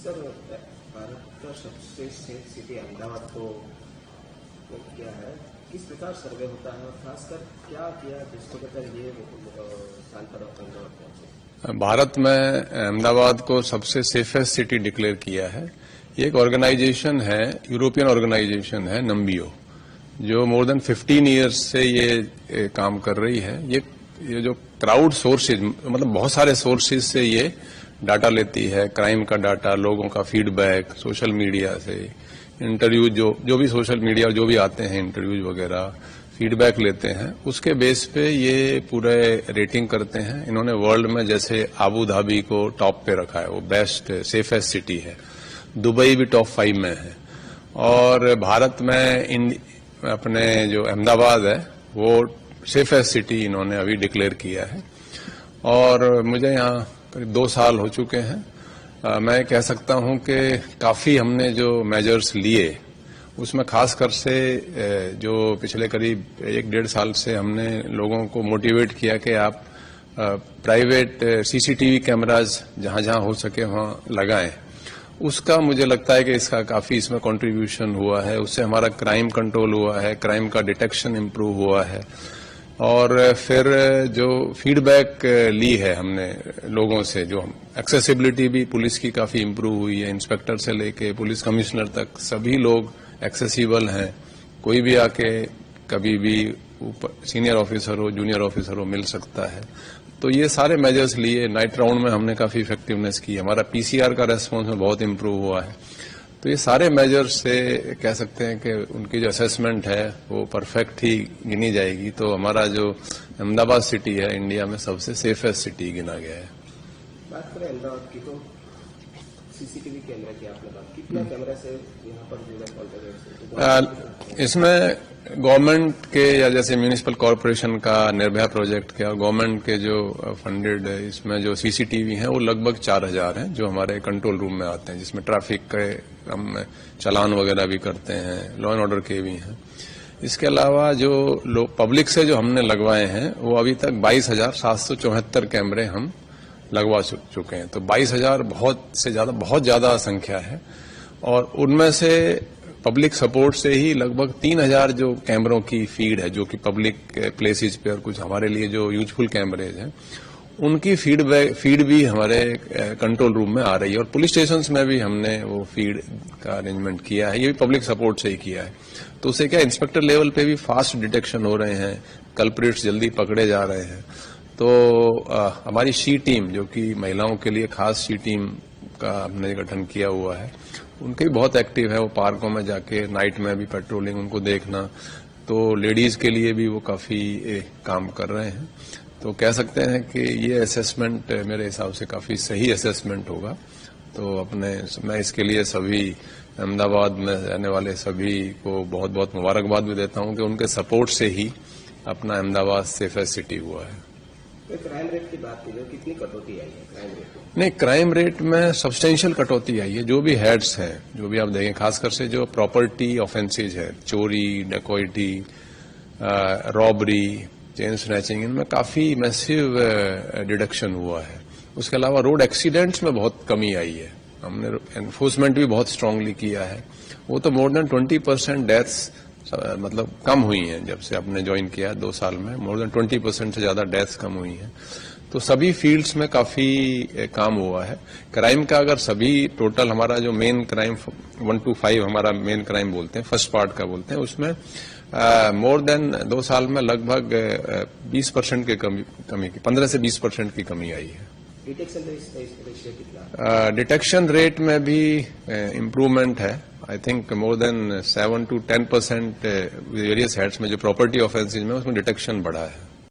Sir, Bharat का सबसे safe city Ahmedabad को क्या है, किस प्रकार सर्वे होता है और खासकर क्या किया जिसको कहकर ये साल पर अहमदाबाद पहुंचे? भारत में अहमदाबाद को सबसे सेफेस्ट सिटी डिक्लेयर किया है। ये एक ऑर्गेनाइजेशन है, यूरोपियन ऑर्गेनाइजेशन है नम्बियो, जो मोर देन 15 ईयर्स से ये काम कर रही है। ये जो क्राउड सोर्सेज, मतलब बहुत सारे सोर्सेज से ये डाटा लेती है, क्राइम का डाटा, लोगों का फीडबैक, सोशल मीडिया से इंटरव्यू, जो भी सोशल मीडिया जो भी आते हैं इंटरव्यूज वगैरह, फीडबैक लेते हैं, उसके बेस पे ये पूरे रेटिंग करते हैं। इन्होंने वर्ल्ड में जैसे आबू धाबी को टॉप पे रखा है, वो बेस्ट सेफेस्ट सिटी है। दुबई भी टॉप 5 में है। और भारत में अपने जो अहमदाबाद है वो सेफेस्ट सिटी इन्होंने अभी डिक्लेयर किया है। और मुझे यहाँ करीब 2 साल हो चुके हैं। मैं कह सकता हूं कि काफी हमने जो मेजर्स लिए, उसमें खासकर से जो पिछले करीब 1-1.5 साल से हमने लोगों को मोटिवेट किया कि आप प्राइवेट सीसीटीवी कैमराज जहां जहां हो सके वहां लगाएं। उसका मुझे लगता है कि इसका काफी इसमें कंट्रीब्यूशन हुआ है। उससे हमारा क्राइम कंट्रोल हुआ है, क्राइम का डिटेक्शन इम्प्रूव हुआ है। और फिर जो फीडबैक ली है हमने लोगों से, जो एक्सेसिबिलिटी भी पुलिस की काफी इम्प्रूव हुई है। इंस्पेक्टर से लेके पुलिस कमिश्नर तक सभी लोग एक्सेसिबल हैं। कोई भी आके कभी भी सीनियर ऑफिसर हो, जूनियर ऑफिसर हो, मिल सकता है। तो ये सारे मेजर्स लिए। नाइट राउंड में हमने काफी इफेक्टिवनेस की। हमारा पीसीआर का रेस्पॉन्स में बहुत इम्प्रूव हुआ है। तो ये सारे मेजर्स से कह सकते हैं कि उनकी जो असेसमेंट है वो परफेक्ट ही गिनी जाएगी। तो हमारा जो अहमदाबाद सिटी है इंडिया में सबसे सेफेस्ट सिटी गिना गया है। बात करें अहमदाबाद की, तो सीसीटीवी कैमरा की आपने बात, कितना कैमरा से यहाँ पर इसमें गवर्नमेंट के या जैसे म्यूनिसिपल कॉरपोरेशन का निर्भया प्रोजेक्ट के और गवर्नमेंट के जो फंडेड इसमें जो सीसीटीवी हैं वो लगभग 4000 हैं, जो हमारे कंट्रोल रूम में आते हैं, जिसमें ट्रैफिक के हम चालान वगैरह भी करते हैं, लॉ एंड ऑर्डर के भी हैं। इसके अलावा जो लोग पब्लिक से जो हमने लगवाए हैं वो अभी तक 22,774 कैमरे हम लगवा चुके हैं। तो 22,000 बहुत ज्यादा संख्या है। और उनमें से पब्लिक सपोर्ट से ही लगभग 3,000 जो कैमरों की फीड है, जो कि पब्लिक प्लेसेस पे और कुछ हमारे लिए जो यूजफुल कैमरेज हैं, उनकी फीड भी हमारे कंट्रोल रूम में आ रही है। और पुलिस स्टेशन में भी हमने वो फीड का अरेंजमेंट किया है। ये भी पब्लिक सपोर्ट से ही किया है। तो उससे क्या इंस्पेक्टर लेवल पे भी फास्ट डिटेक्शन हो रहे हैं, कल्प्रिट्स जल्दी पकड़े जा रहे हैं। तो हमारी शी टीम, जो कि महिलाओं के लिए खास शी टीम का हमने गठन किया हुआ है, उनके भी बहुत एक्टिव है। वो पार्कों में जाके नाइट में भी पेट्रोलिंग, उनको देखना, तो लेडीज के लिए भी वो काफी काम कर रहे हैं। तो कह सकते हैं कि ये असेसमेंट मेरे हिसाब से काफी सही असेसमेंट होगा। तो मैं इसके लिए सभी अहमदाबाद में रहने वाले सभी को बहुत बहुत मुबारकबाद भी देता हूं कि उनके सपोर्ट से ही अपना अहमदाबाद सेफेस्ट सिटी हुआ है। क्राइम रेट की बात कीजिए, कितनी कटौती आई है क्राइम रेट में? नहीं, क्राइम रेट में सब्सटेंशियल कटौती आई है। जो भी हेड्स हैं, जो भी आप देखें, खासकर से जो प्रॉपर्टी ऑफेंसेज है, चोरी, डकैती, रॉबरी, चेन स्नैचिंग, इनमें काफी मैसिव डिडक्शन हुआ है। उसके अलावा रोड एक्सीडेंट्स में बहुत कमी आई है। हमने एनफोर्समेंट भी बहुत स्ट्रांगली किया है। वो तो मोर देन 20% डेथ्स मतलब कम हुई हैं जब से आपने ज्वाइन किया 2 साल में। मोर देन 20% से ज्यादा डेथ्स कम हुई हैं। तो सभी फील्ड्स में काफी काम हुआ है। क्राइम का अगर सभी टोटल हमारा जो मेन क्राइम 1 to 5 हमारा मेन क्राइम बोलते हैं, फर्स्ट पार्ट का बोलते हैं, उसमें मोर देन 2 साल में लगभग 20% की कमी की 15 से 20% की कमी आई है। डिटेक्शन रेट में भी इम्प्रूवमेंट है। I think more than 7 to 10% various heads में जो प्रॉपर्टी ऑफेंसेज में उसमें डिटेक्शन बढ़ा है।